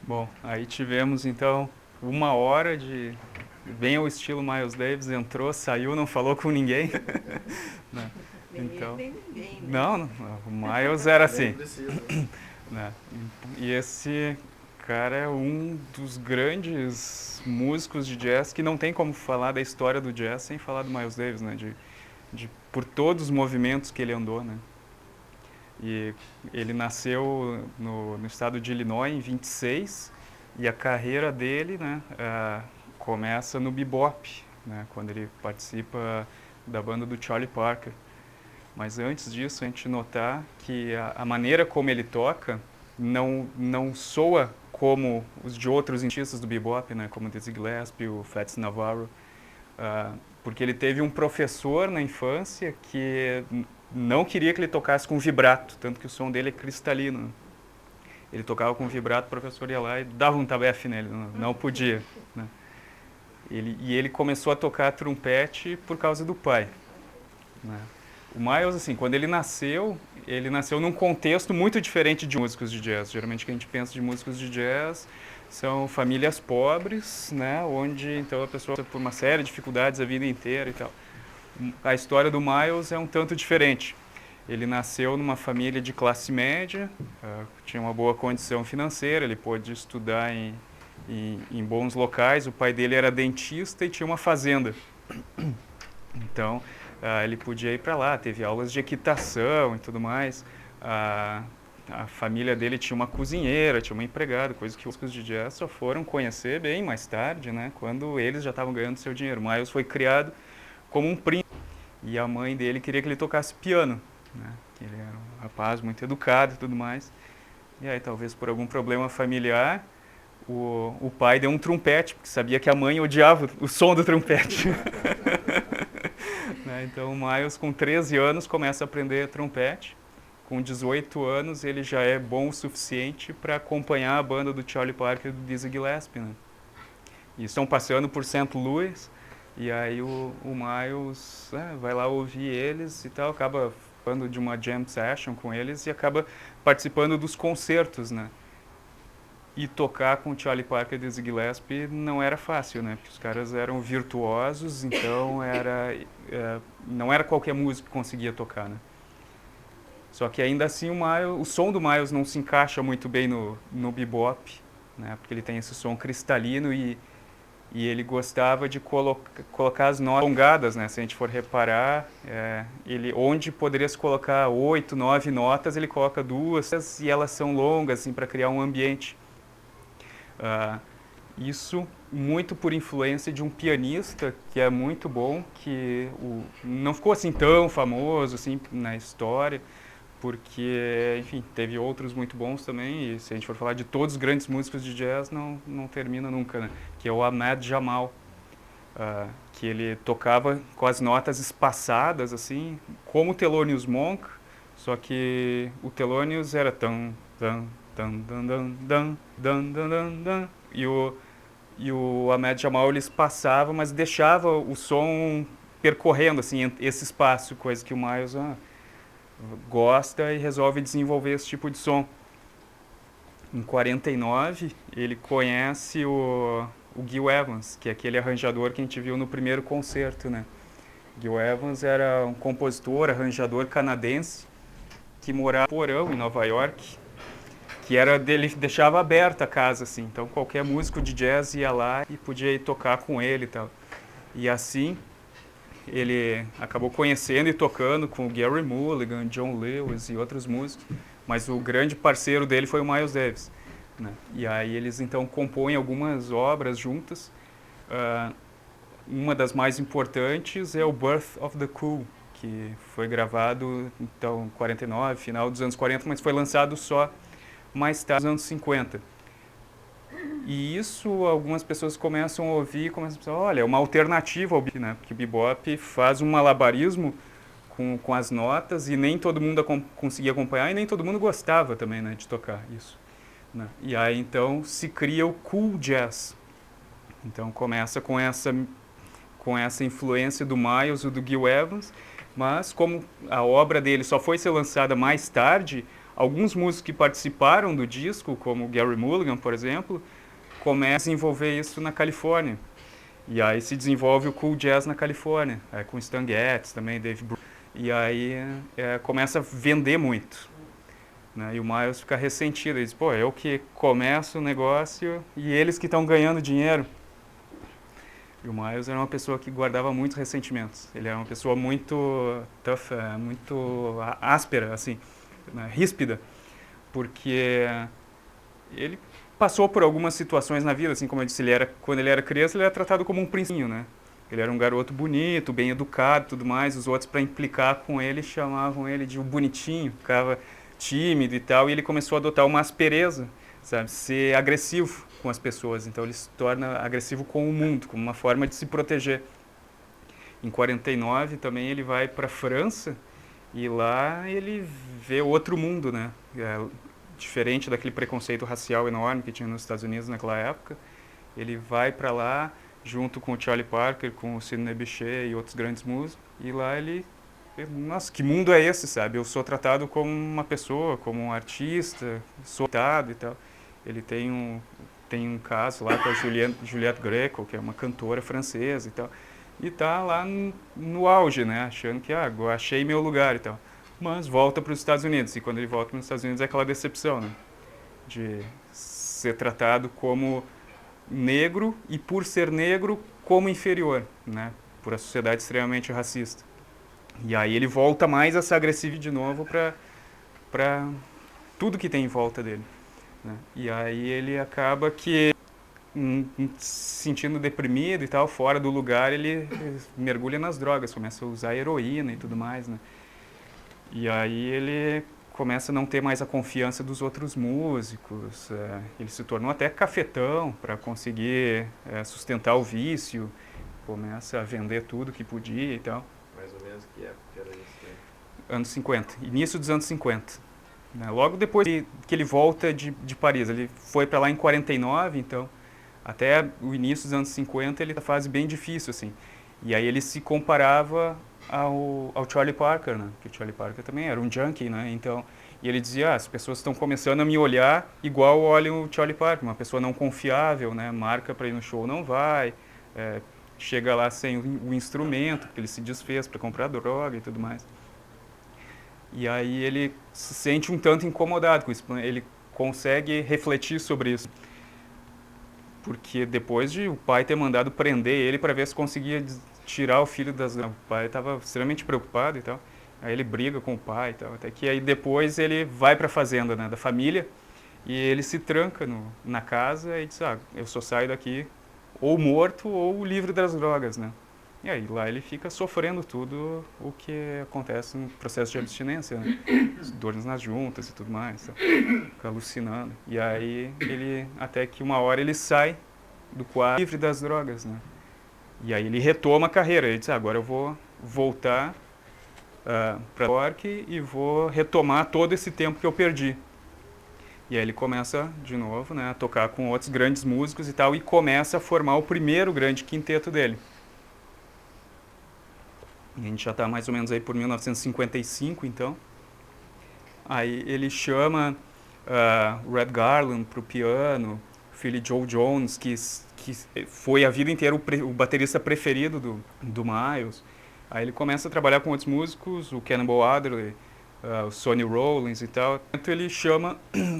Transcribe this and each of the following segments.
Bom, aí tivemos então uma hora de bem ao estilo Miles Davis, entrou, saiu, não falou com ninguém. Né? Nem ele, Então, nem ninguém, né? não, o Miles era Nem assim. precisa. Né? E esse cara é um dos grandes músicos de jazz que não tem como falar da história do jazz sem falar do Miles Davis, né? Por todos os movimentos que ele andou, né? E ele nasceu no estado de Illinois em 26 e a carreira dele, né, começa no bebop, né, quando ele participa da banda do Charlie Parker. Mas antes disso, a gente notar que a maneira como ele toca não soa como os de outros artistas do bebop, né, como o Dizzy Gillespie, o Fats Navarro, porque ele teve um professor na infância que não queria que ele tocasse com vibrato, tanto que o som dele é cristalino. Ele tocava com vibrato, o professor ia lá e dava um tabefe nele, não podia. Né? Ele começou a tocar trompete por causa do pai. Né? O Miles, assim, quando ele nasceu num contexto muito diferente de músicos de jazz. Geralmente, o que a gente pensa de músicos de jazz são famílias pobres, né, onde então a pessoa passa por uma série de dificuldades a vida inteira e tal. A história do Miles é um tanto diferente. Ele nasceu numa família de classe média, tinha uma boa condição financeira, ele pôde estudar em bons locais. O pai dele era dentista e tinha uma fazenda. Então, ele podia ir para lá, teve aulas de equitação e tudo mais. A família dele tinha uma cozinheira, tinha uma empregada, coisa que os músicos de jazz só foram conhecer bem mais tarde, né, quando eles já estavam ganhando seu dinheiro. Miles foi criado como um príncipe e a mãe dele queria que ele tocasse piano, né, que ele era um rapaz muito educado e tudo mais. E aí, talvez por algum problema familiar, o pai deu um trompete, porque sabia que a mãe odiava o som do trompete. Né? Então, o Miles, com 13 anos, começa a aprender trompete. Com 18 anos, ele já é bom o suficiente para acompanhar a banda do Charlie Parker e do Dizzy Gillespie. Né? E estão passeando por St. Louis, e aí o Miles vai lá ouvir eles e tal, acaba participando de uma jam session com eles e acaba participando dos concertos, né? E tocar com o Charlie Parker e Dizzy Gillespie não era fácil, né? Porque os caras eram virtuosos, então não era qualquer músico que conseguia tocar, né? Só que ainda assim o som do Miles não se encaixa muito bem no bebop, né? Porque ele tem esse som cristalino e ele gostava de colocar as notas alongadas, né? Se a gente for reparar, onde poderia se colocar 8, 9 notas, ele coloca duas e elas são longas, assim, para criar um ambiente. Isso muito por influência de um pianista que é muito bom, que não ficou assim tão famoso assim na história, porque, enfim, teve outros muito bons também, e se a gente for falar de todos os grandes músicos de jazz, não termina nunca, né? Que é o Ahmad Jamal, que ele tocava com as notas espaçadas, assim, como o Thelonious Monk, só que o Thelonious era tan, tan, tan, tan, tan, tan, tan, tan, tan, tan, e o Ahmed Jamal eles passava, mas deixava o som percorrendo assim esse espaço, coisa que o Miles gosta e resolve desenvolver esse tipo de som. Em 49, ele conhece o Gil Evans, que é aquele arranjador que a gente viu no primeiro concerto, né? Gil Evans era um compositor, arranjador canadense que morava em Porão, em Nova York, que era dele, deixava aberta a casa, assim. Então qualquer músico de jazz ia lá e podia ir tocar com ele e tal. E assim ele acabou conhecendo e tocando com o Gary Mulligan, John Lewis e outros músicos, mas o grande parceiro dele foi o Miles Davis. Né? E aí eles então compõem algumas obras juntas. Uma das mais importantes é o Birth of the Cool, que foi gravado então em 49, final dos anos 40, mas foi lançado só mais tarde, nos anos 50. E isso algumas pessoas começam a ouvir, começam a pensar, olha, é uma alternativa ao bebop, né? Porque o bebop faz um malabarismo com as notas e nem todo mundo conseguia acompanhar e nem todo mundo gostava também, né, de tocar isso. Né? E aí então se cria o cool jazz. Então começa com essa influência do Miles e do Gil Evans, mas como a obra dele só foi ser lançada mais tarde, alguns músicos que participaram do disco, como Gary Mulligan, por exemplo, começam a desenvolver isso na Califórnia. E aí se desenvolve o cool jazz na Califórnia, com Stan Getz também, Dave Brubeck. E aí começa a vender muito. Né? E o Miles fica ressentido, ele diz, pô, eu que começo o negócio e eles que estão ganhando dinheiro. E o Miles era uma pessoa que guardava muitos ressentimentos. Ele era uma pessoa muito tough, muito áspera, assim, né? Ríspida, porque ele passou por algumas situações na vida, assim como eu disse, quando ele era criança, ele era tratado como um príncipe, né? Ele era um garoto bonito, bem educado, tudo mais. Os outros, para implicar com ele, chamavam ele de um bonitinho, ficava tímido e tal. E ele começou a adotar uma aspereza, sabe, ser agressivo com as pessoas. Então ele se torna agressivo com o mundo, como uma forma de se proteger. Em 49 também ele vai para a França e lá ele vê outro mundo, né? Diferente daquele preconceito racial enorme que tinha nos Estados Unidos naquela época. Ele vai para lá junto com o Charlie Parker, com o Sidney Bechet e outros grandes músicos. E lá ele... Nossa, que mundo é esse, sabe? Eu sou tratado como uma pessoa, como um artista, sou tratado e tal. Ele tem um caso lá com a Juliette Gréco, que é uma cantora francesa e tal. E tá lá no auge, né? Achando que, agora achei meu lugar e tal. Mas volta para os Estados Unidos. E quando ele volta para os Estados Unidos é aquela decepção, né? De ser tratado como negro e, por ser negro, como inferior, né? Por a sociedade extremamente racista. E aí ele volta mais a ser agressivo de novo para tudo que tem em volta dele. Né? E aí ele acaba que, se sentindo deprimido e tal, fora do lugar, ele mergulha nas drogas, começa a usar heroína e tudo mais. Né? E aí ele começa a não ter mais a confiança dos outros músicos. Ele se tornou até cafetão para conseguir sustentar o vício. Começa a vender tudo que podia e tal. Mais ou menos que época era isso? Né? Anos 50, início dos anos 50. Né? Logo depois que ele volta de Paris, ele foi para lá em 49, então até o início dos anos 50 ele tá numa fase bem difícil, assim. E aí ele se comparava ao Charlie Parker, né? Que o Charlie Parker também era um junkie, né? Então, e ele dizia, as pessoas estão começando a me olhar igual olham o Charlie Parker, uma pessoa não confiável, né? Marca para ir no show, não vai, chega lá sem o instrumento, porque ele se desfez para comprar droga e tudo mais. E aí ele se sente um tanto incomodado com isso, ele consegue refletir sobre isso. Porque depois de o pai ter mandado prender ele para ver se conseguia tirar o filho das drogas, o pai estava extremamente preocupado e tal. Aí ele briga com o pai e tal, até que aí depois ele vai para a fazenda, né, da família, e ele se tranca na casa e diz, eu só saio daqui ou morto ou livre das drogas, né? E aí lá ele fica sofrendo tudo o que acontece no processo de abstinência, né? Dores nas juntas e tudo mais, fica alucinando. E aí ele, até que uma hora ele sai do quadro livre das drogas, né? E aí ele retoma a carreira, ele diz, agora eu vou voltar para Nova York e vou retomar todo esse tempo que eu perdi. E aí ele começa de novo, né, a tocar com outros grandes músicos e tal, e começa a formar o primeiro grande quinteto dele. A gente já está mais ou menos aí por 1955, então. Aí ele chama Red Garland para o piano, o filho Joe Jones, que foi a vida inteira o baterista preferido do Miles. Aí ele começa a trabalhar com outros músicos, o Cannonball Adderley, o Sonny Rollins e tal. Então ele chama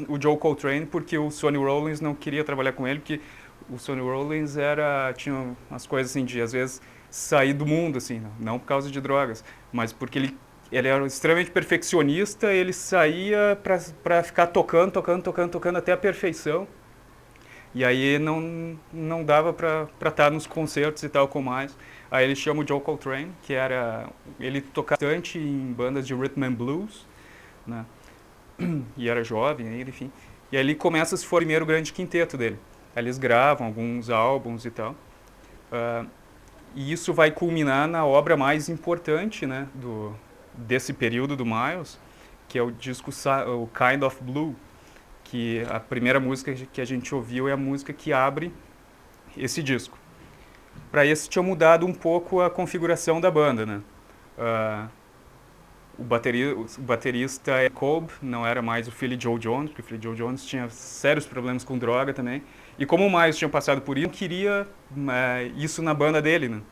o Joe Coltrane porque o Sonny Rollins não queria trabalhar com ele, porque o Sonny Rollins tinha umas coisas assim de, às vezes, sair do mundo, assim, não por causa de drogas, mas porque ele era extremamente perfeccionista, ele saía para ficar tocando até a perfeição. E aí não dava para estar nos concertos e tal com mais. Aí ele chama o Joe Coltrane, ele tocava bastante em bandas de rhythm and blues, né? E era jovem ainda, enfim. E aí ele começa a se formar o primeiro grande quinteto dele. Aí eles gravam alguns álbuns e tal. E isso vai culminar na obra mais importante, né, desse período do Miles, que é o disco o Kind of Blue, que a primeira música que a gente ouviu é a música que abre esse disco. Para esse tinha mudado um pouco a configuração da banda, né? o baterista Cobb não era mais o Philly Joe Jones, porque o Philly Joe Jones tinha sérios problemas com droga também. E como o Miles tinha passado por isso, não queria isso na banda dele, né?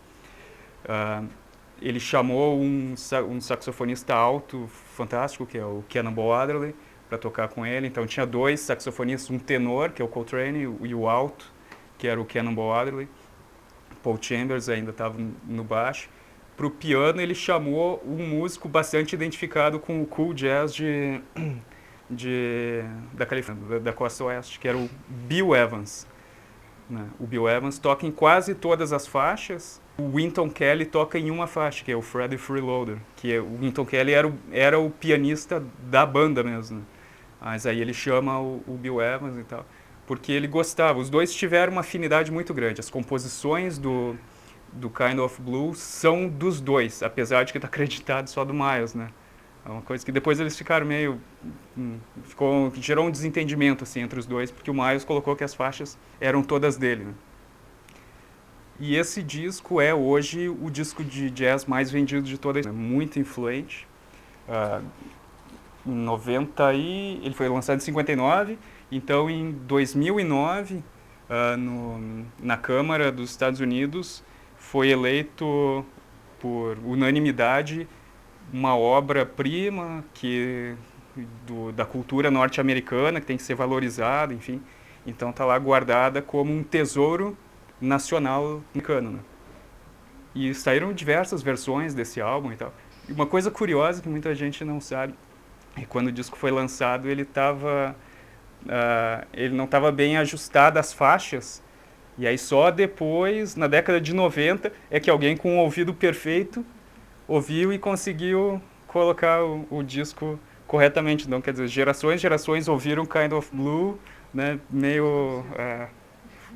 Ele chamou um saxofonista alto fantástico, que é o Cannonball Adderley, para tocar com ele. Então tinha 2 saxofonistas, um tenor, que é o Coltrane, e o alto, que era o Cannonball Adderley. Paul Chambers ainda estava no baixo. Para o piano ele chamou um músico bastante identificado com o cool jazz da Califórnia, da costa oeste, que era o Bill Evans. Né? O Bill Evans toca em quase todas as faixas. O Wynton Kelly toca em uma faixa, que é o Freddie Freeloader, que o Wynton Kelly era o pianista da banda mesmo. Né? Mas aí ele chama o Bill Evans e tal, porque ele gostava. Os dois tiveram uma afinidade muito grande. As composições do Kind of Blue são dos dois, apesar de que está acreditado só do Miles, né? É uma coisa que depois eles ficaram meio... gerou um desentendimento assim, entre os dois, porque o Miles colocou que as faixas eram todas dele. Né? E esse disco é hoje o disco de jazz mais vendido de toda a história. Muito influente. Ele foi lançado em 59, então em 2009, na Câmara dos Estados Unidos, foi eleito por unanimidade uma obra-prima da cultura norte-americana, que tem que ser valorizada, enfim. Então está lá guardada como um tesouro nacional americano. Né? E saíram diversas versões desse álbum e tal. E uma coisa curiosa que muita gente não sabe é que quando o disco foi lançado ele não estava bem ajustado às faixas. E aí só depois, na década de 90, é que alguém com um ouvido perfeito ouviu e conseguiu colocar o disco corretamente. Então, quer dizer, gerações e gerações ouviram Kind of Blue, né, meio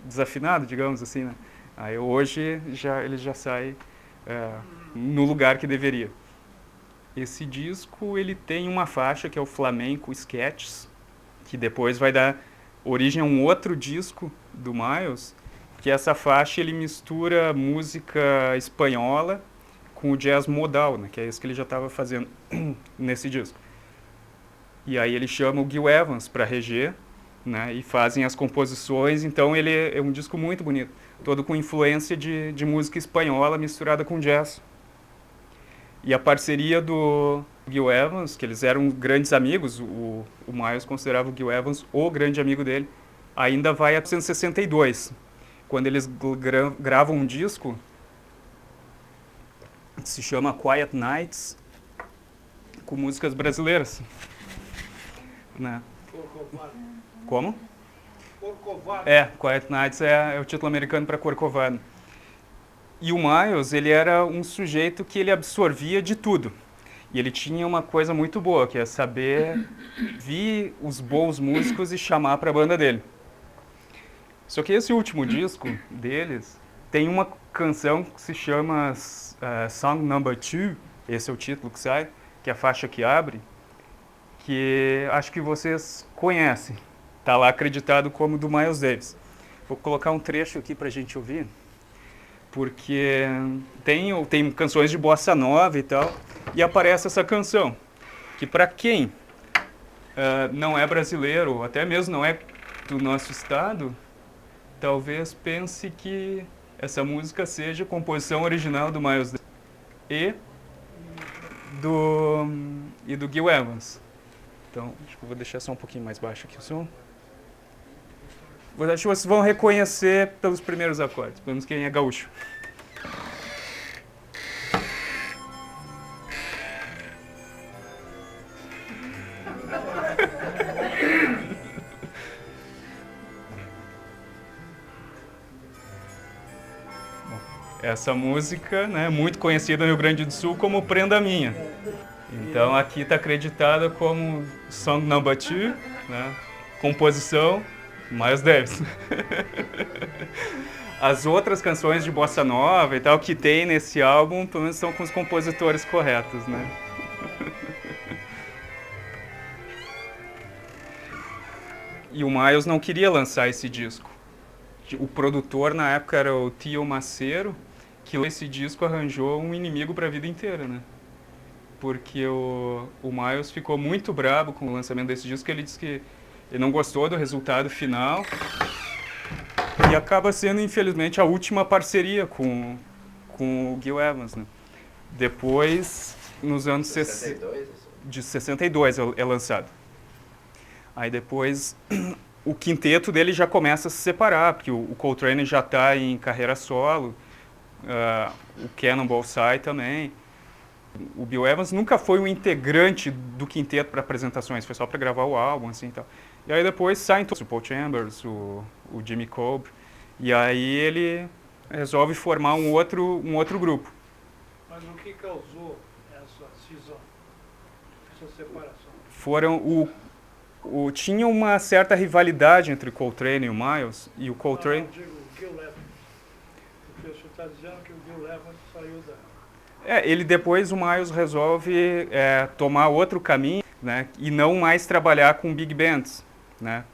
desafinado, digamos assim. Né? Aí hoje ele já sai no lugar que deveria. Esse disco ele tem uma faixa que é o Flamenco Sketches, que depois vai dar origem a um outro disco do Miles, que essa faixa ele mistura música espanhola com o jazz modal, né, que é isso que ele já estava fazendo nesse disco. E aí ele chama o Gil Evans para reger, né, e fazem as composições, então ele é um disco muito bonito, todo com influência de música espanhola misturada com jazz. E a parceria do Gil Evans, que eles eram grandes amigos, o Miles considerava o Gil Evans o grande amigo dele, ainda vai a 1962, quando eles gravam um disco que se chama Quiet Nights, com músicas brasileiras. Né? Como? Corcovado. Quiet Nights é o título americano para Corcovado. E o Miles, ele era um sujeito que ele absorvia de tudo. E ele tinha uma coisa muito boa, que é saber vir os bons músicos e chamar para a banda dele. Só que esse último disco deles tem uma canção que se chama Song Number 2, esse é o título que sai, que é a faixa que abre, que acho que vocês conhecem. Está lá acreditado como do Miles Davis. Vou colocar um trecho aqui para a gente ouvir, porque tem canções de bossa nova e tal, e aparece essa canção, que para quem não é brasileiro, ou até mesmo não é do nosso estado, talvez pense que essa música seja a composição original do Miles Davis e do Gil Evans. Então, acho que eu vou deixar só um pouquinho mais baixo aqui o som. Acho que vocês vão reconhecer pelos primeiros acordes, pelo menos quem é gaúcho. Essa música, né, muito conhecida no Rio Grande do Sul como Prenda Minha. Então aqui está acreditada como Song Number 2, né, composição Miles Davis. As outras canções de bossa nova e tal que tem nesse álbum, pelo menos são com os compositores corretos, né? E o Miles não queria lançar esse disco. O produtor na época era o Tio Macero, que esse disco arranjou um inimigo para a vida inteira, né? porque o Miles ficou muito bravo com o lançamento desse disco, que ele disse que ele não gostou do resultado final e acaba sendo, infelizmente, a última parceria com o Gil Evans, né? Depois, nos anos 62? de 62 é lançado. Aí depois o quinteto dele já começa a se separar, porque o Coltrane já está em carreira solo, o Cannonball sai também. O Bill Evans nunca foi um integrante do quinteto para apresentações, foi só para gravar o álbum, assim, e tal. E aí depois saem todos, o Paul Chambers, o Jimmy Cobb, e aí ele resolve formar um outro grupo. Mas o que causou essa cisão, essa separação? Tinha uma certa rivalidade entre o Coltrane e o Miles, e o Coltrane... Não, eu digo o Gil Evans, porque o senhor está dizendo que o Gil Evans saiu da... depois o Miles resolve tomar outro caminho, né, e não mais trabalhar com big bands, né,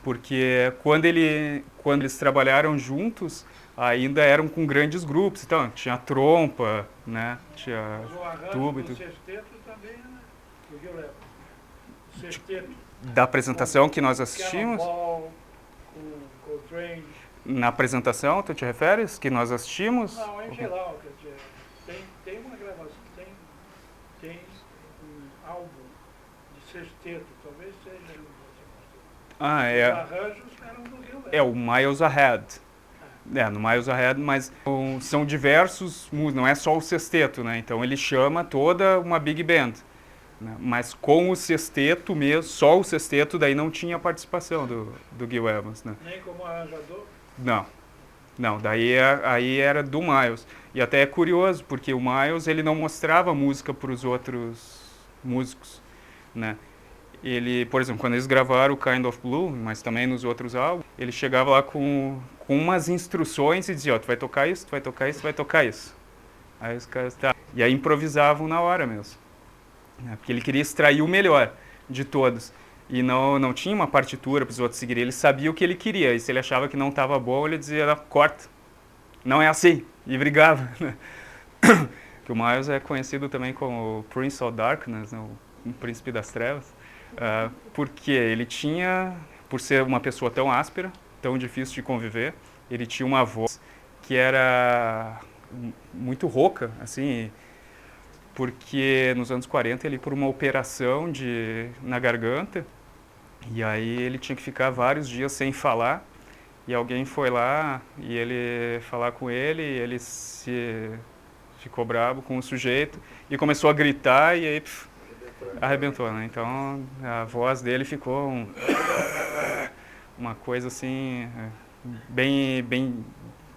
porque quando eles trabalharam juntos, ainda eram com grandes grupos, então tinha trompa, né, tinha tubo e tudo. O sexteto também, né, o Gil Evans. O sexteto. Da apresentação que nós assistimos? Cannonball, com Coltrane. Na apresentação, tu te referes? Que nós assistimos? Não, em geral, quer dizer, tem uma gravação, tem um álbum de sexteto, talvez seja Os Os arranjos eram do Gil Evans. o Miles Ahead. No Miles Ahead, mas são diversos músicos, não é só o sexteto, né? Então ele chama toda uma big band. Né? Mas com o sexteto mesmo, só o sexteto, daí não tinha participação do Gil Evans, né? Nem como arranjador? Não, daí aí era do Miles. E até é curioso, porque o Miles ele não mostrava música para os outros músicos, né? Ele, por exemplo, quando eles gravaram o Kind of Blue, mas também nos outros álbuns, ele chegava lá com umas instruções e dizia, ó, tu vai tocar isso, tu vai tocar isso, tu vai tocar isso. Aí os caras, tá. E aí improvisavam na hora mesmo. Né? Porque ele queria extrair o melhor de todos. E não tinha uma partitura para os outros seguirem. Ele sabia o que ele queria. E se ele achava que não estava bom, ele dizia, corta. Não é assim. E brigava. Que o Miles é conhecido também como o Prince of Darkness, né? O Príncipe das Trevas. Porque ele tinha, por ser uma pessoa tão áspera, tão difícil de conviver, ele tinha uma voz que era muito rouca, assim, porque nos anos 40 ele por uma operação na garganta, e aí ele tinha que ficar vários dias sem falar, e alguém foi lá e ele falar com ele, e ele ficou bravo com o sujeito e começou a gritar, e aí arrebentou, né? Então a voz dele ficou uma coisa assim bem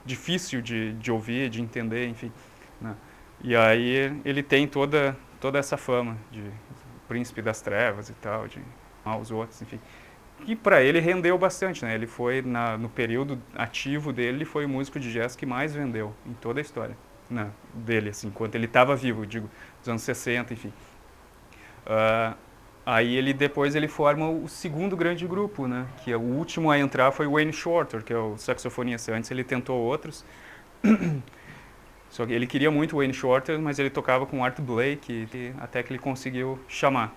difícil de ouvir, de entender, enfim, né? E aí ele tem toda essa fama de príncipe das trevas e tal, de aos outros, enfim. E para ele rendeu bastante, né? Ele foi no período ativo dele, ele foi o músico de jazz que mais vendeu em toda a história, né, dele, assim, enquanto ele estava vivo, digo, dos anos 60, enfim. Aí depois ele forma o segundo grande grupo, né? Que é o último a entrar foi o Wayne Shorter, que é o saxofonista. Antes ele tentou outros. Só que ele queria muito o Wayne Shorter, mas ele tocava com o Art Blake, até que ele conseguiu chamar.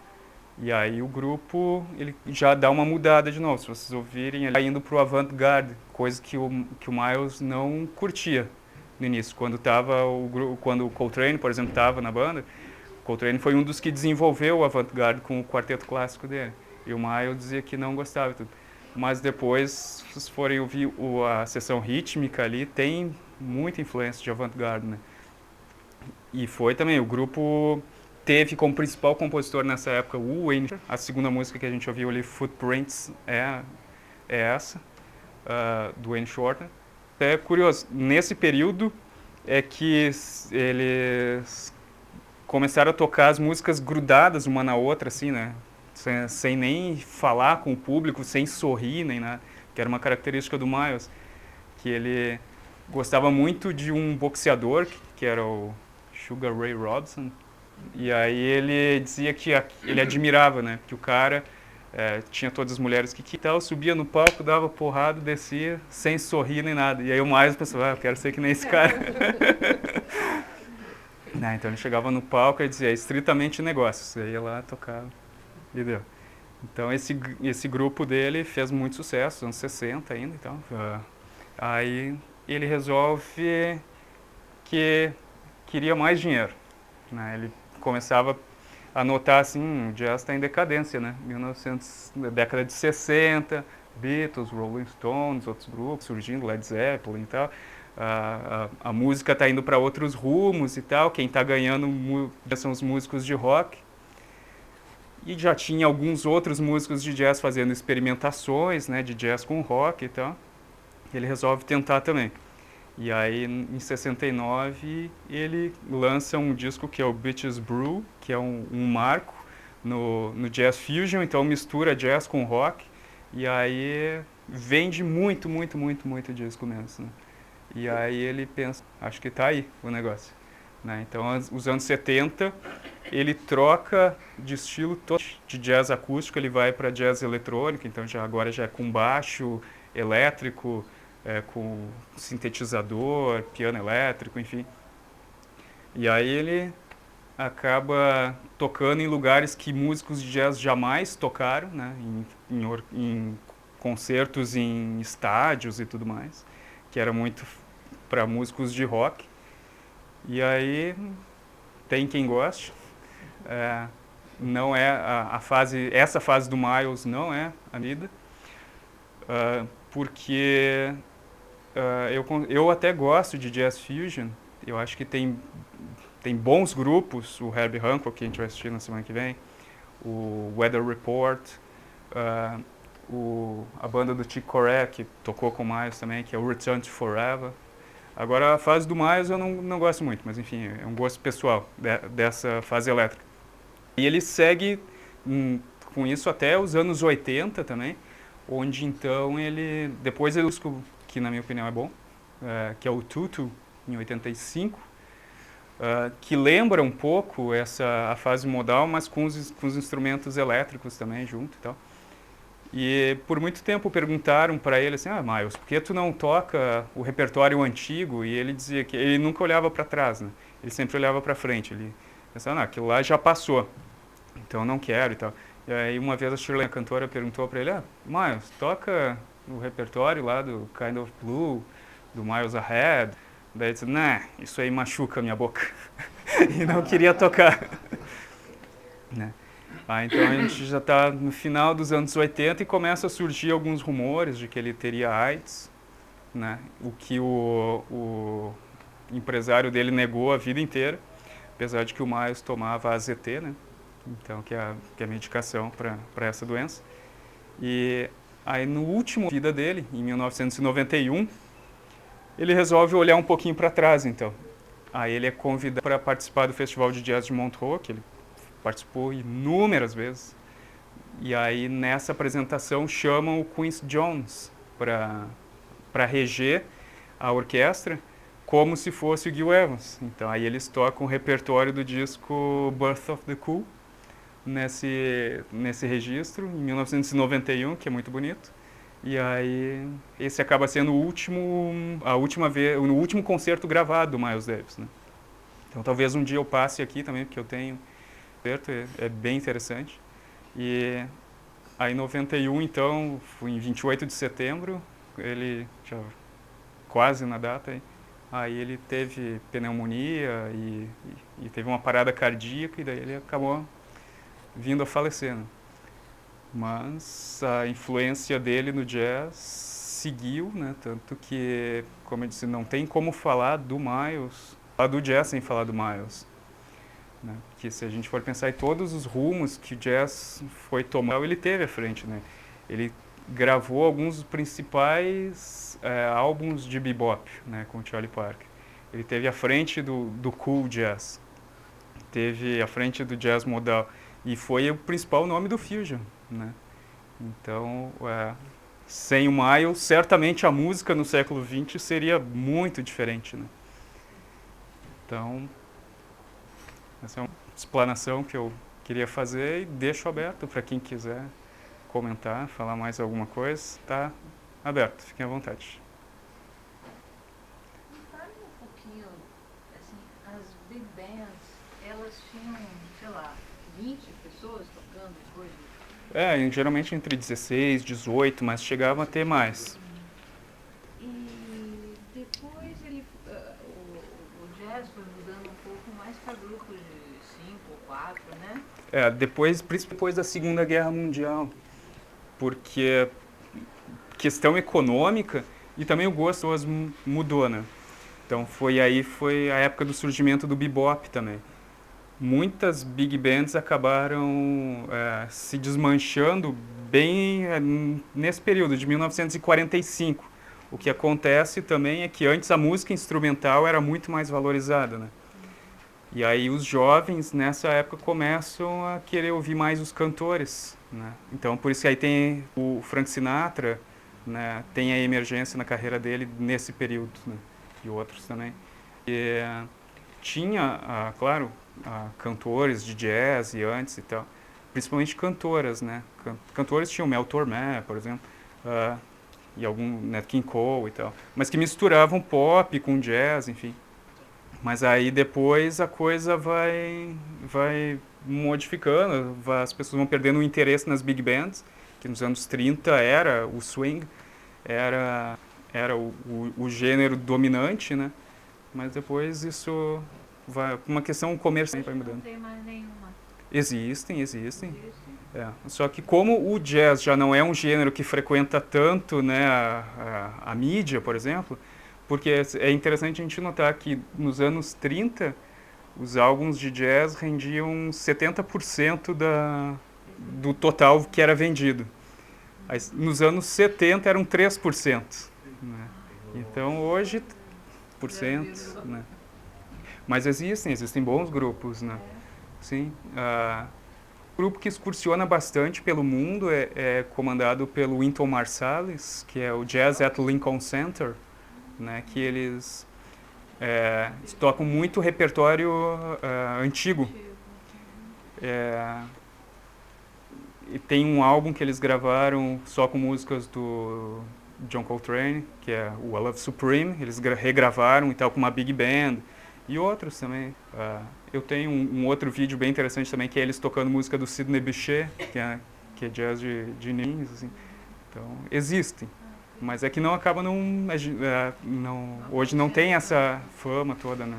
E aí o grupo ele já dá uma mudada de novo. Se vocês ouvirem, ele está indo para o avant-garde, coisa que o Miles não curtia no início. Quando o Coltrane, por exemplo, estava na banda, Coltrane foi um dos que desenvolveu o avant-garde com o quarteto clássico dele. E o Miles dizia que não gostava de tudo. Mas depois, se vocês forem ouvir a seção rítmica ali, tem muita influência de avant-garde, né? E foi também, o grupo teve como principal compositor nessa época o Wayne. A segunda música que a gente ouviu ali, Footprints, é essa, do Wayne Shorter. É curioso, nesse período é que eles começaram a tocar as músicas grudadas uma na outra, assim, né? Sem nem falar com o público, sem sorrir, nem nada. Que era uma característica do Miles. Que ele gostava muito de um boxeador, que era o Sugar Ray Robinson. E aí ele dizia que ele admirava, né? Que o cara tinha todas as mulheres que tal, subia no palco, dava porrada, descia, sem sorrir nem nada. E aí o Miles pensava, eu quero ser que nem esse cara. Né, então ele chegava no palco e dizia, estritamente negócios. Você ia lá, tocava e deu. Então esse grupo dele fez muito sucesso, anos 60 ainda, então. Aí ele resolve que queria mais dinheiro, né? Ele começava a notar assim, o jazz está em decadência, né? 1900, década de 60, Beatles, Rolling Stones, outros grupos surgindo, Led Zeppelin e tal. A música está indo para outros rumos e tal. Quem está ganhando são os músicos de rock. E já tinha alguns outros músicos de jazz fazendo experimentações, né, de jazz com rock e tal. Ele resolve tentar também. E aí, em 69, ele lança um disco que é o Bitches Brew, que é um marco no Jazz Fusion, então mistura jazz com rock. E aí vende muito, muito, muito, muito disco mesmo. Né? E aí ele pensa, acho que tá aí o negócio. Né? Então, os anos 70, ele troca de estilo todo. De jazz acústico, ele vai para jazz eletrônico, então agora já é com baixo elétrico, com sintetizador, piano elétrico, enfim. E aí ele acaba tocando em lugares que músicos de jazz jamais tocaram, né? Em concertos em estádios e tudo mais, que era muito para músicos de rock. E aí tem quem goste. Não é a fase, essa fase do Miles não é a vida, porque eu até gosto de Jazz Fusion. Eu acho que tem bons grupos, o Herbie Hancock, que a gente vai assistir na semana que vem, o Weather Report, a banda do Chick Corea, que tocou com o Miles também, que é o Return to Forever. Agora, a fase do Miles eu não gosto muito, mas enfim, é um gosto pessoal dessa fase elétrica. E ele segue com isso até os anos 80 também, onde então depois ele busca, que na minha opinião é bom, que é o Tutu, em 85, que lembra um pouco a fase modal, mas com os instrumentos elétricos também junto e tal. E por muito tempo perguntaram para ele assim, Miles, por que tu não toca o repertório antigo? E ele dizia que ele nunca olhava para trás, né? Ele sempre olhava para frente. Ele pensava, aquilo lá já passou, então não quero e tal. E aí uma vez a Shirley, a cantora, perguntou para ele, Miles, toca o repertório lá do Kind of Blue, do Miles Ahead. Daí ele disse, isso aí machuca a minha boca. E não queria tocar. Né? Então a gente já está no final dos anos 80 e começa a surgir alguns rumores de que ele teria AIDS, né? O que o empresário dele negou a vida inteira, apesar de que o Miles tomava AZT, né? Então, que é a medicação para essa doença. E aí no último vida dele, em 1991, ele resolve olhar um pouquinho para trás, então. Aí ele é convidado para participar do Festival de Jazz de Montreux, que ele participou inúmeras vezes. E aí nessa apresentação chamam o Quincy Jones para reger a orquestra como se fosse o Gil Evans. Então aí eles tocam o repertório do disco Birth of the Cool nesse registro, em 1991, que é muito bonito. E aí esse acaba sendo o último concerto gravado do Miles Davis, né? Então talvez um dia eu passe aqui também, porque eu tenho é bem interessante. E aí em 91, então, fui em 28 de setembro, ele já quase na data, aí ele teve pneumonia e teve uma parada cardíaca e daí ele acabou vindo a falecer. Né? Mas a influência dele no jazz seguiu, né? Tanto que, como eu disse, não tem como falar do Miles, falar do jazz sem falar do Miles. Né? Porque se a gente for pensar em todos os rumos que o jazz foi tomando, ele teve à frente. Né? Ele gravou alguns dos principais álbuns de bebop, né, com o Charlie Parker. Ele teve à frente do cool jazz, teve à frente do jazz modal e foi o principal nome do fusion. Né? Então, sem o Miles, certamente a música no século XX seria muito diferente. Né? Então, essa é uma explanação que eu queria fazer e deixo aberto para quem quiser comentar, falar mais alguma coisa. Está aberto, fiquem à vontade. Fale um pouquinho, assim, as big bands elas tinham, sei lá, 20 pessoas tocando depois? Geralmente entre 16, 18, mas chegavam a ter mais. E depois o jazz foi mudando um pouco mais para grupos de 5 ou 4, né? Principalmente depois da Segunda Guerra Mundial, porque questão econômica e também o gosto mudou, né? Então foi a época do surgimento do bebop também. Muitas big bands acabaram se desmanchando bem nesse período de 1945. O que acontece também é que antes a música instrumental era muito mais valorizada, né? E aí os jovens nessa época começam a querer ouvir mais os cantores, né? Então por isso que aí tem o Frank Sinatra, né? Tem a emergência na carreira dele nesse período, né? E outros também. E, tinha, claro, cantores de jazz e antes e tal, principalmente cantoras, né? Cantores tinham Mel Tormé, por exemplo, e algum Nat King Cole e tal, mas que misturavam pop com jazz, enfim. Mas aí depois a coisa vai modificando, as pessoas vão perdendo o interesse nas big bands, que nos anos 30 era o swing, era o gênero dominante, né? Mas depois isso vai, uma questão comercial vai mudando. Não tem mais nenhuma. Existem. Só que como o jazz já não é um gênero que frequenta tanto, né, a mídia, por exemplo, porque é interessante a gente notar que nos anos 30 os álbuns de jazz rendiam 70% do total que era vendido. Aí, nos anos 70 eram 3%. Né? Então hoje, né? Mas existem bons grupos, né? Sim. O grupo que excursiona bastante pelo mundo é comandado pelo Wynton Marsalis, que é o Jazz at Lincoln Center, né? Que eles tocam muito repertório antigo. E tem um álbum que eles gravaram só com músicas do John Coltrane, que é o I Love Supreme, eles regravaram e tal com uma big band. E outros também. Eu tenho um outro vídeo bem interessante também, que é eles tocando música do Sidney Bechet, que é jazz de Nins, assim. Então, existem. Mas é que não acaba hoje não tem essa fama toda, né?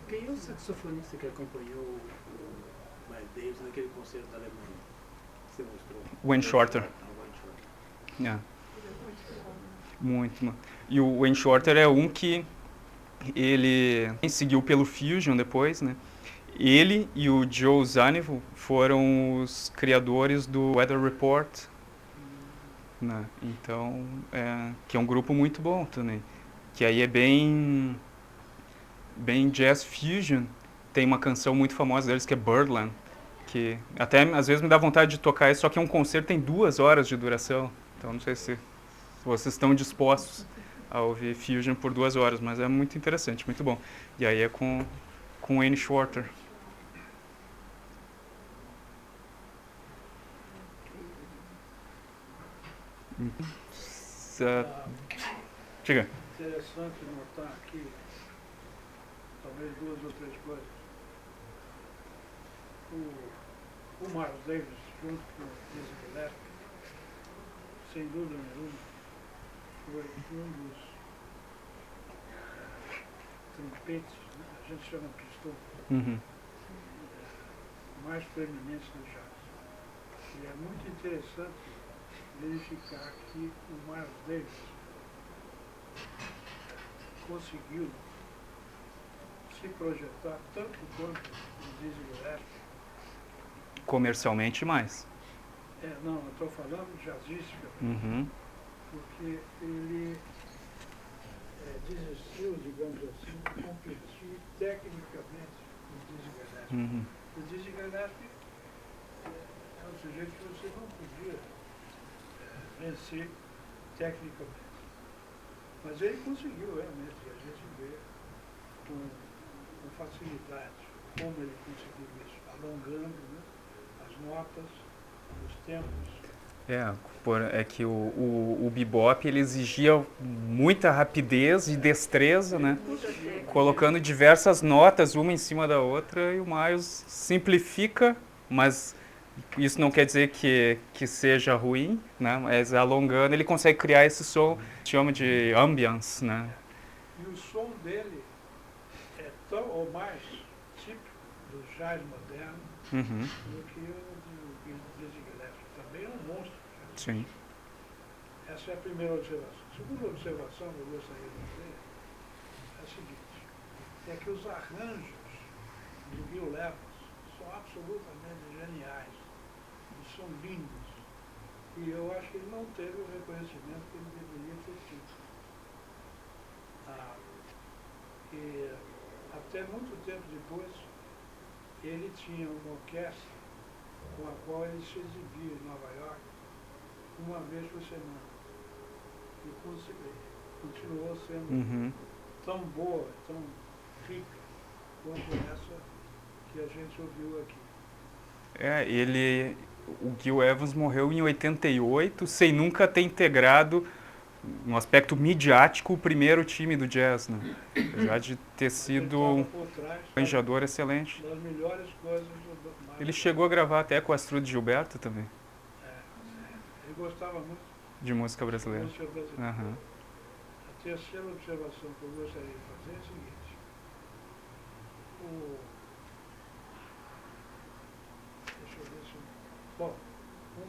Quem é o saxofonista que acompanhou o Miles Davis naquele concerto da Alemanha que você mostrou? Wayne Shorter. Muito. E o Wayne Shorter é um que ele seguiu pelo Fusion depois, né? Ele e o Joe Zawinul foram os criadores do Weather Report, né? Então, que é um grupo muito bom também. Que aí é bem jazz fusion. Tem uma canção muito famosa deles que é Birdland, que até às vezes me dá vontade de tocar isso, só que é um concerto tem 2 horas de duração. Então não sei se vocês estão dispostos a ouvir fusion por 2 horas, mas é muito interessante, muito bom. E aí é com Wayne Shorter. Diga. Interessante notar aqui, talvez 2 ou 3 coisas. O Miles Davis, junto com o Dizzy Gillespie, sem dúvida nenhuma, foi um dos trompetes, né? A gente chama pistão, mais preeminentes do jazz. E é muito interessante verificar que o Miles Davis conseguiu se projetar tanto quanto o Dizzy Gillespie. Comercialmente mais. Não, eu estou falando jazzística, porque ele desistiu, digamos assim, de competir tecnicamente com o Dizzy Gillespie. O Dizzy Gillespie é um sujeito que você não podia vencer tecnicamente. Mas ele conseguiu realmente, e a gente vê com facilidade como ele conseguiu isso, alongando, né, as notas, os tempos, É que o bebop ele exigia muita rapidez e destreza, né? Colocando diversas notas uma em cima da outra, e o Miles simplifica, mas isso não quer dizer que seja ruim, né? Mas alongando ele consegue criar esse som que chama de ambience, né? E o som dele é tão ou mais típico do jazz moderno do que o do Dizzy Gillespie. Também é um monstro. Sim. Essa é a primeira observação. A segunda observação que eu gostaria de fazer é a seguinte, é que os arranjos do Gil Evans são absolutamente geniais, e são lindos, e eu acho que ele não teve o reconhecimento que ele deveria ter tido. E até muito tempo depois, ele tinha uma orquestra com a qual ele se exibia em Nova York uma vez por semana. E continuou sendo tão boa, tão rica quanto essa que a gente ouviu aqui. O Gil Evans morreu em 88, sem nunca ter integrado, no aspecto midiático, o primeiro time do jazz, né? Apesar de ter sido um arranjador excelente. Das melhores coisas do Ele chegou a gravar até com a Astrud Gilberto também. Ele gostava muito de música brasileira. De música brasileira. A terceira observação que eu gostaria de fazer é a seguinte. Deixa eu ver se... Bom,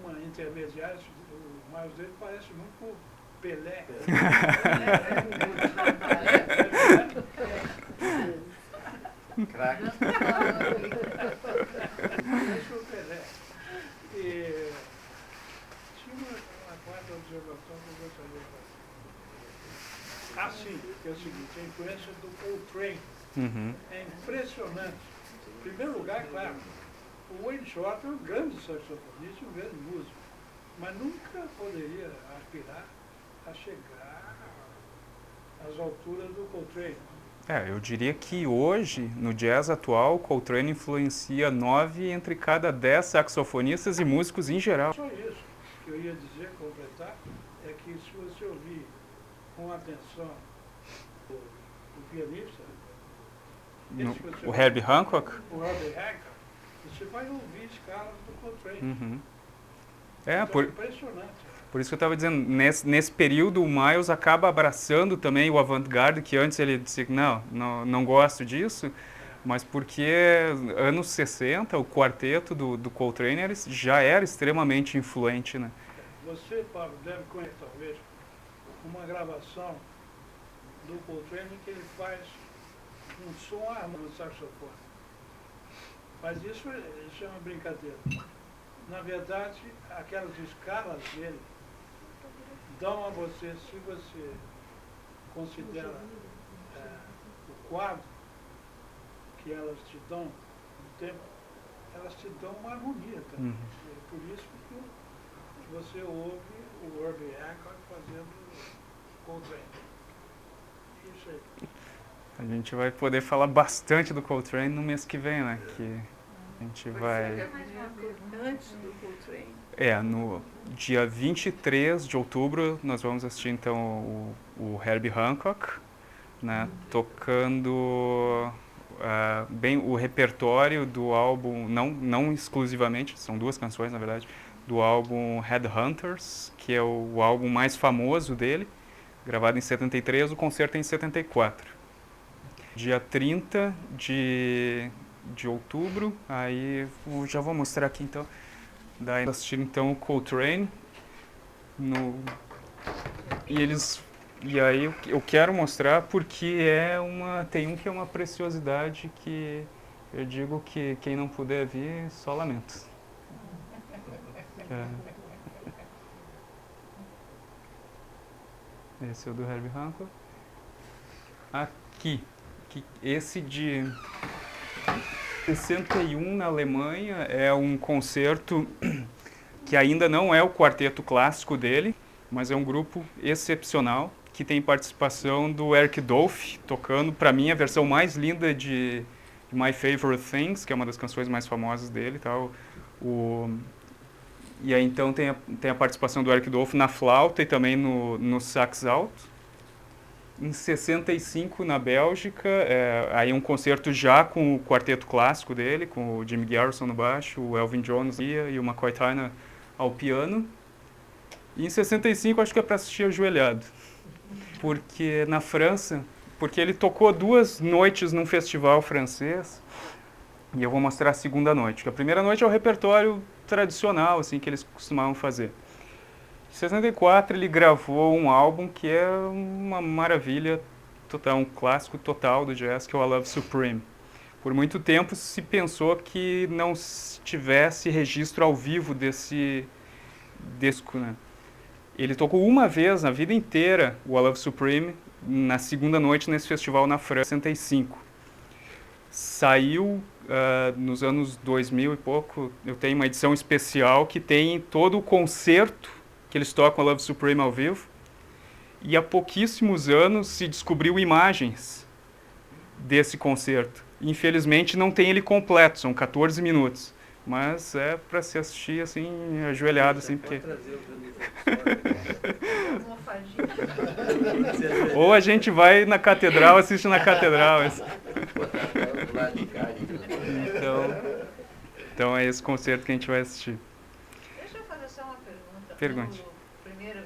uma intermediária, o Miles dele parece muito com Pelé. Craque. Parece o Pelé. E tinha uma quarta observação que eu gostaria de fazer. Sim, que é o seguinte, a influência do Coltrane é impressionante. Em primeiro lugar, claro, o Wayne Shorter é um grande saxofonista e um grande músico, mas nunca poderia aspirar a chegar às alturas do Coltrane. Eu diria que hoje, no jazz atual, Coltrane influencia 9 entre cada 10 saxofonistas e músicos em geral. Só isso que eu ia dizer, completar, é que se você ouvir com atenção o pianista, o Herbie Hancock, você vai ouvir escalas do Coltrane. Impressionante. Por isso que eu estava dizendo, nesse período o Miles acaba abraçando também o avant-garde, que antes ele disse que não gosto disso, mas porque anos 60, o quarteto do Coltrane já era extremamente influente, né? Você, Pablo, deve conhecer talvez uma gravação do Coltrane que ele faz um som harmônico no saxofone. Mas isso é uma brincadeira. Na verdade, aquelas escalas dele dão a você, se você considera o quadro que elas te dão no tempo, elas te dão uma harmonia também. É por isso que você ouve o Herbie Hancock fazendo Coltrane. Isso aí. A gente vai poder falar bastante do Coltrane no mês que vem, né? Que a gente vai... Antes do Coltrane. No dia 23 de outubro nós vamos assistir então o Herbie Hancock, né? Tocando bem o repertório do álbum, não exclusivamente, são 2 canções na verdade, do álbum Headhunters, que é o álbum mais famoso dele, gravado em 73, o concerto é em 74. Dia 30 de outubro, aí já vou mostrar aqui então, daí assistir então o Coltrane, e aí eu quero mostrar porque tem um que é uma preciosidade que eu digo que quem não puder vir, só lamento. Esse é o do Herbie Hancock. Aqui, esse de 61 na Alemanha é um concerto que ainda não é o quarteto clássico dele, mas é um grupo excepcional que tem participação do Eric Dolphy tocando, para mim, a versão mais linda de My Favorite Things, que é uma das canções mais famosas dele, tal. E aí então tem a participação do Eric Dolphy na flauta e também no sax alto. Em 65, na Bélgica, aí um concerto já com o quarteto clássico dele, com o Jimmy Garrison no baixo, o Elvin Jones e o McCoy Tyner ao piano. E em 65 acho que é para assistir ajoelhado, porque na França, porque ele tocou 2 noites num festival francês, e eu vou mostrar a segunda noite. A primeira noite é o repertório tradicional, assim, que eles costumavam fazer. Em 64 ele gravou um álbum que é uma maravilha total, um clássico total do jazz, que é o I Love Supreme. Por muito tempo se pensou que não tivesse registro ao vivo desse disco, né? Ele tocou uma vez na vida inteira o I Love Supreme, na segunda noite nesse festival na França, em 65. Saiu nos anos 2000 e pouco, eu tenho uma edição especial que tem todo o concerto que eles tocam Love Supreme ao vivo, e há pouquíssimos anos se descobriu imagens desse concerto. Infelizmente não tem ele completo, são 14 minutos, mas é para se assistir assim, ajoelhado, assim, porque... Ou a gente vai na catedral, assiste na catedral. Então é esse concerto que a gente vai assistir. Deixa eu fazer só uma pergunta. Pergunte. No primeiro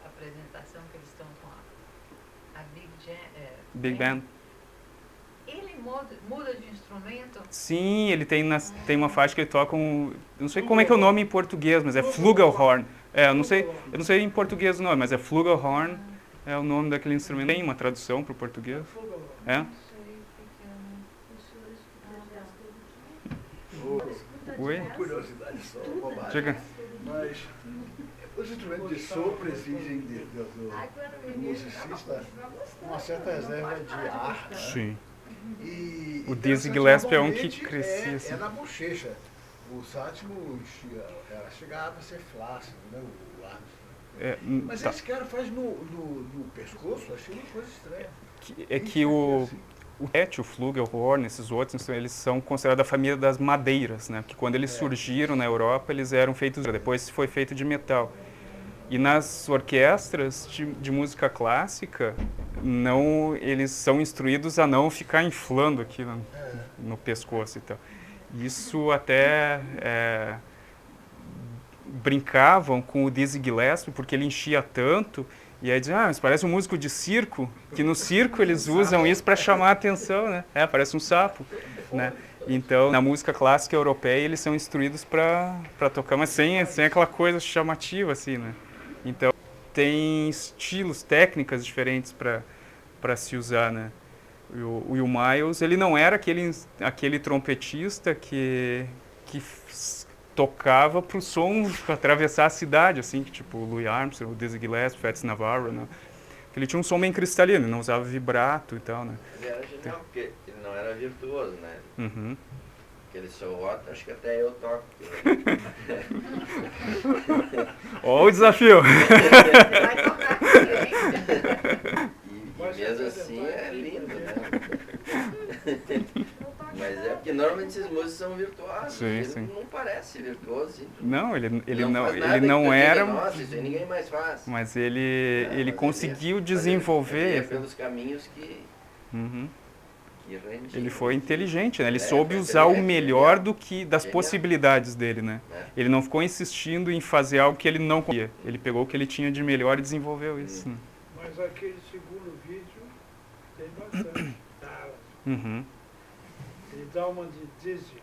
apresentação que eles estão com a Big Band. Ele muda de instrumento? Sim, ele tem uma faixa que ele toca não sei como é que é o nome em português, mas é Flugelhorn. Eu não sei em português o nome, mas é Flugelhorn, é o nome daquele instrumento. Tem uma tradução para o português? É? Oi? Curiosidade só, bobagem. Diga. Mas os instrumentos de sopro exigem do musicista uma certa reserva de ar, né? Sim. E O Dizzy Gillespie é um que normalmente crescia assim. É na bochecha. O sétimo chegava a ser flácido, né? O ar. Mas Tá. esse cara faz no pescoço, achei uma coisa estranha. É que o Flugelhorn, esses outros, eles são considerados a família das madeiras, né? Porque quando eles surgiram na Europa, eles eram feitos, depois foi feito de metal. E nas orquestras de música clássica, eles são instruídos a não ficar inflando aqui no pescoço e tal. Isso até brincavam com o Dizzy Gillespie, porque ele enchia tanto. E aí dizem, mas parece um músico de circo, que no circo eles usam isso para chamar a atenção, né? Parece um sapo, né? Então, na música clássica europeia, eles são instruídos para tocar, mas sem aquela coisa chamativa, assim, né? Então, tem estilos, técnicas diferentes para se usar, né? O Will Miles, ele não era aquele trompetista que tocava para o som atravessar a cidade, assim, tipo o Louis Armstrong, o Dizzy Gillespie, Fats Navarro, né? Ele tinha um som bem cristalino, ele não usava vibrato e tal, né? Ele era genial, porque ele não era virtuoso, né? Uhum. Aquele solo, acho que até eu toco. Ó o desafio! Vai tocar também. E mesmo assim é lindo, né? Mas é porque normalmente esses músicos são virtuosos. Sim, ele sim. não parece virtuoso. Assim. Não, ele Faz nada não que era, diga, nossa, isso aí ninguém mais faz. mas ele Mas conseguiu ele desenvolver. ia pelos caminhos que Uhum. rendiam. Ele foi inteligente, né? Ele foi soube usar o inteligente, melhor genial. das Genial. possibilidades dele, né? Ele não ficou insistindo em fazer algo que ele não conseguia. Ele pegou o que ele tinha de melhor e desenvolveu isso. Né? Mas aquele segundo vídeo tem bastante talas. Uhum. Ele dá uma de Dizzy.